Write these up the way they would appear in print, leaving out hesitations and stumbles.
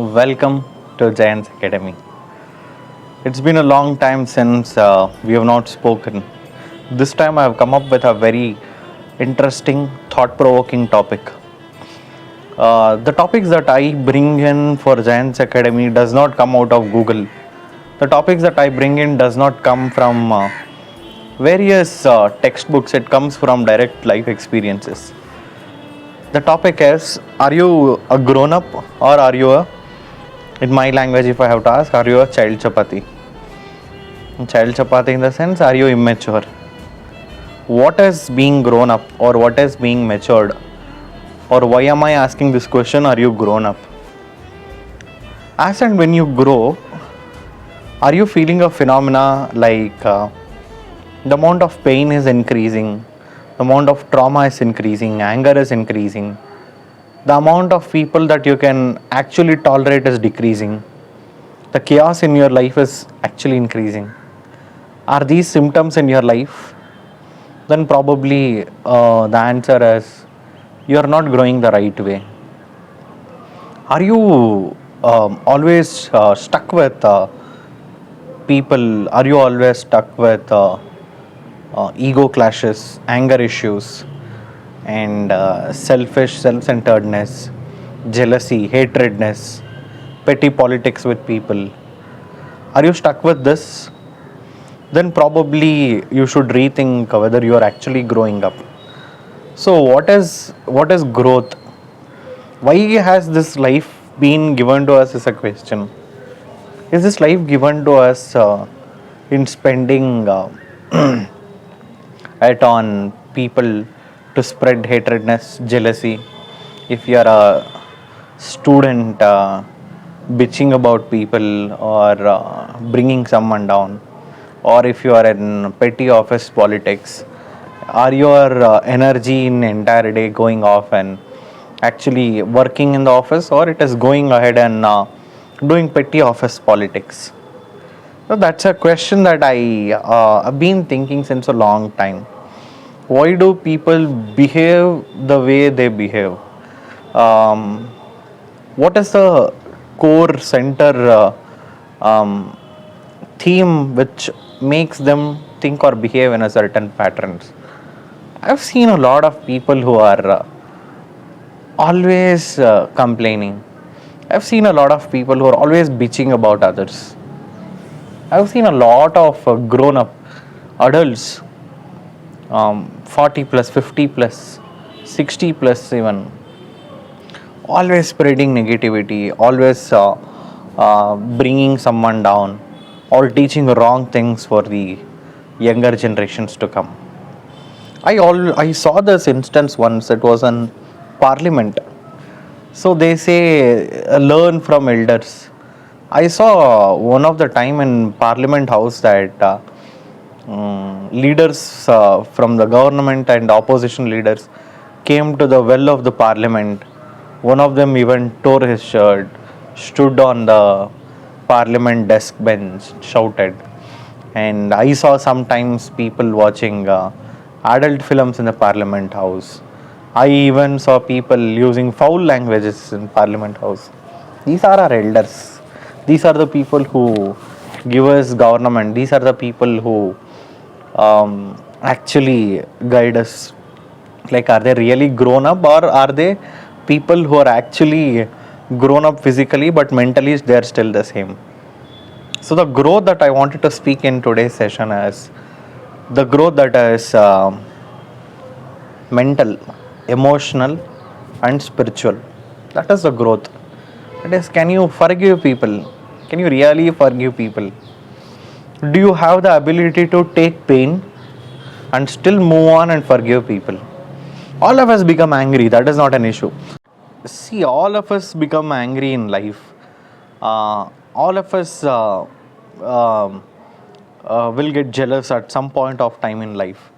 Welcome to Giants Academy. It's been a long time since we have not spoken. This time I have come up with a very interesting, thought provoking topic. The topics that I bring in for Giants Academy does not come out of Google. The topics that I bring in does not come from various textbooks, it comes from direct life experiences. The topic is, are you a grown up or are you a, in my language, if I have to ask, are you a child chapati? Child chapati in the sense, are you immature? What is being grown up or what is being matured? Or why am I asking this question, are you grown up? As and when you grow, are you feeling a phenomena like the amount of pain is increasing, the amount of trauma is increasing, anger is increasing, the amount of people that you can actually tolerate is decreasing, the chaos in your life is actually increasing? Are these symptoms in your life? Then probably the answer is you are not growing the right way. Are you always stuck with people? Are you always stuck with ego clashes, anger issues, and selfish self-centeredness, jealousy, hatredness, petty politics with people? Are you stuck with this? Then probably you should rethink whether you are actually growing up. So what is growth? Why has this life been given to us is a question. Is this life given to us in spending it on people to spread hatredness, jealousy? If you are a student bitching about people or bringing someone down, or if you are in petty office politics, are your energy in entire day going off and actually working in the office, or it is going ahead and doing petty office politics? So that's a question that I have been thinking since a long time. Why do people behave the way they behave? Um, what is the core center theme which makes them think or behave in a certain patterns? I've seen a lot of people who are always complaining. I've seen a lot of people who are always bitching about others. I've seen a lot of grown up adults, 40 plus, 50 plus, 60 plus even, always spreading negativity, always bringing someone down, or teaching wrong things for the younger generations to come. I saw this instance once. It was in Parliament. So they say learn from elders. I saw one of the time in Parliament House that leaders from the government and opposition leaders came to the well of the Parliament. One of them even tore his shirt, stood on the Parliament desk bench, shouted. And I saw sometimes people watching adult films in the Parliament House. I even saw people using foul languages in Parliament House. These are our elders. These are the people who give us government. These are the people who actually guide us. Like, are they really grown up, or are they people who are actually grown up physically but mentally they are still the same? So the growth that I wanted to speak in today's session is the growth that is mental, emotional, and spiritual. That is the growth. That is, can you forgive people? Can you really forgive people? Do you have the ability to take pain and still move on and forgive people? All of us become angry, that is not an issue. See, all of us become angry in life. All of us um, will get jealous at some point of time in life.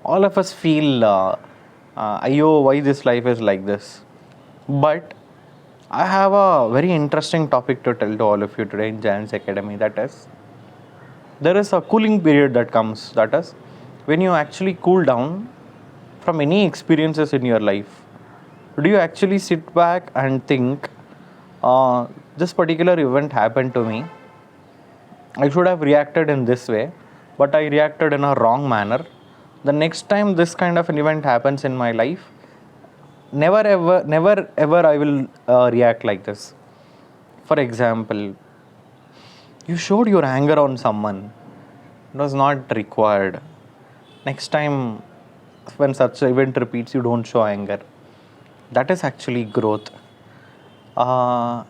All of us feel, Ayo, why this life is like this? But I have a very interesting topic to tell to all of you today in Giants Academy. That is, there is a cooling period that comes. That is, when you actually cool down from any experiences in your life, do you actually sit back and think, this particular event happened to me. I should have reacted in this way, but I reacted in a wrong manner. The next time this kind of an event happens in my life, never ever I will react like this. For example, you showed your anger on someone. It was not required. Next time, when such event repeats, you don't show anger. That is actually growth. uh,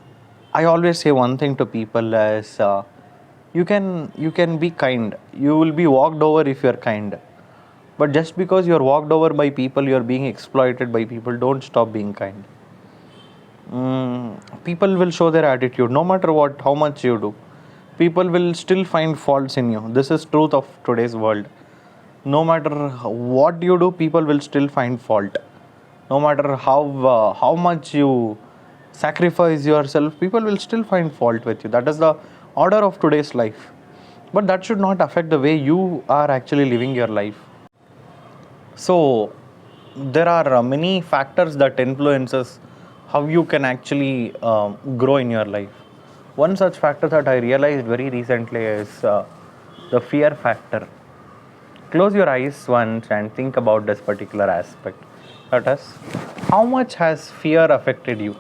I always say one thing to people as you can be kind. You will be walked over if you're kind. But just because you're walked over by people, you're being exploited by people, don't stop being kind. People will show their attitude no matter what, how much you do. People will still find faults in you. This is truth of today's world. No matter what you do, people will still find fault. No matter how much you sacrifice yourself, people will still find fault with you. That is the order of today's life. But that should not affect the way you are actually living your life. So there are many factors that influences how you can actually grow in your life. One such factor that I realized very recently is the fear factor. Close your eyes once and think about this particular aspect. That is, how much has fear affected you?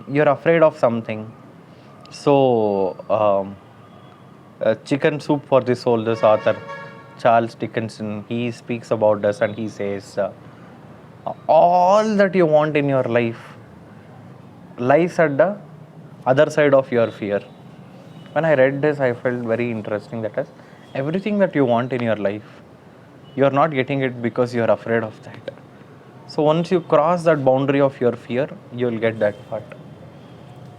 You're afraid of something. So, Chicken Soup for the Soul, this author, Charles Dickinson, he speaks about this and he says, all that you want in your life lies at the other side of your fear. When I read this, I felt very interesting. That is, everything that you want in your life, you are not getting it because you are afraid of that. So once you cross that boundary of your fear, you will get that part.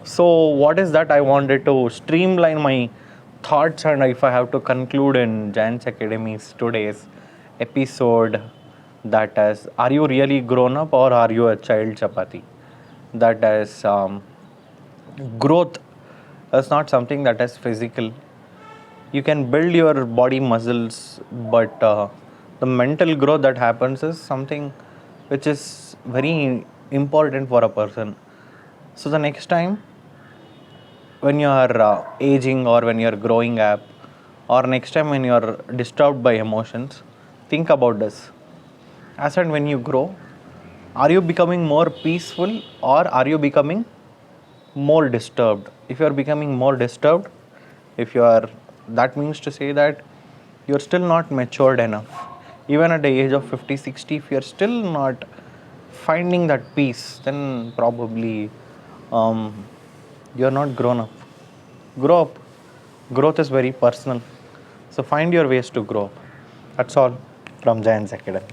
So what is that? I wanted to streamline my thoughts, and if I have to conclude in Giants Academy's today's episode, that is, are you really grown up or are you a child chapati? That is, growth is not something that is physical. You can build your body muscles, but the mental growth that happens is something which is very important for a person. So the next time when you are aging, or when you are growing up, or next time when you are disturbed by emotions, think about this. As and when you grow, are you becoming more peaceful or are you becoming more disturbed? If you are becoming more disturbed, if you are, that means to say that you're still not matured enough. Even at the age of 50, 60, if you're still not finding that peace, then probably you're not grown up. Grow up. Growth is very personal. So find your ways to grow up. That's all from Giants Academy.